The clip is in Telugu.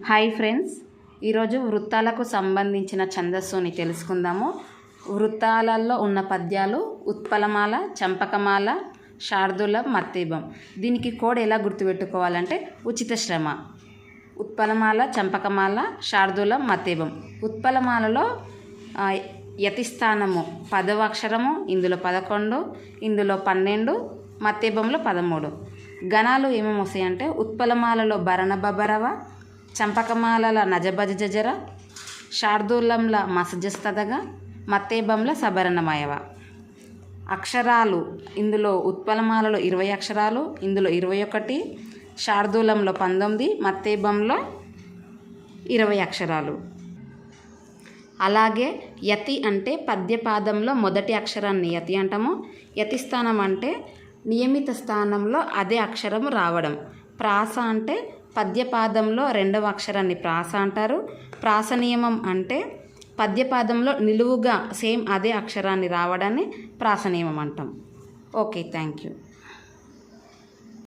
హాయ్ ఫ్రెండ్స్, ఈరోజు వృత్తాలకు సంబంధించిన ఛందస్సుని తెలుసుకుందాము. వృత్తాలలో ఉన్న పద్యాలు ఉత్పలమాల, చంపకమాల, శార్దూలం, మత్తేబం. దీనికి కోడ్ ఎలా గుర్తుపెట్టుకోవాలంటే ఉచిత శ్రమ. ఉత్పలమాల, చంపకమాల, శార్దూలం, మత్తేబం. ఉత్పలమాలలో యతిస్థానము 10వ అక్షరము, ఇందులో 11, ఇందులో 12, మత్తేబంలో 13. గణాలు ఏమేమి వస్తాయంటే ఉత్పలమాలలో భరణ బబరవ, చంపకమాలల నజబజ జజర, శార్దూలంల మసజస్తదగ, మత్తేబంల సబరణమయవ. అక్షరాలు ఇందులో ఉత్పలమాలలో 20 అక్షరాలు, ఇందులో 21, శార్దూలంలో 19, మత్తేబంలో 20 అక్షరాలు. అలాగే యతి అంటే పద్యపాదంలో మొదటి అక్షరాన్ని యతి అంటాము. యతి స్థానం అంటే నియమిత స్థానంలో అదే అక్షరము రావడం. ప్రాస అంటే పద్యపాదంలో 2వ అక్షరాన్ని ప్రాస అంటారు. ప్రాస నియమం అంటే పద్యపాదంలో నిలువుగా సేమ్ అదే అక్షరాన్ని రావడాన్ని ప్రాస నియమం అంటాం. Okay, thank you.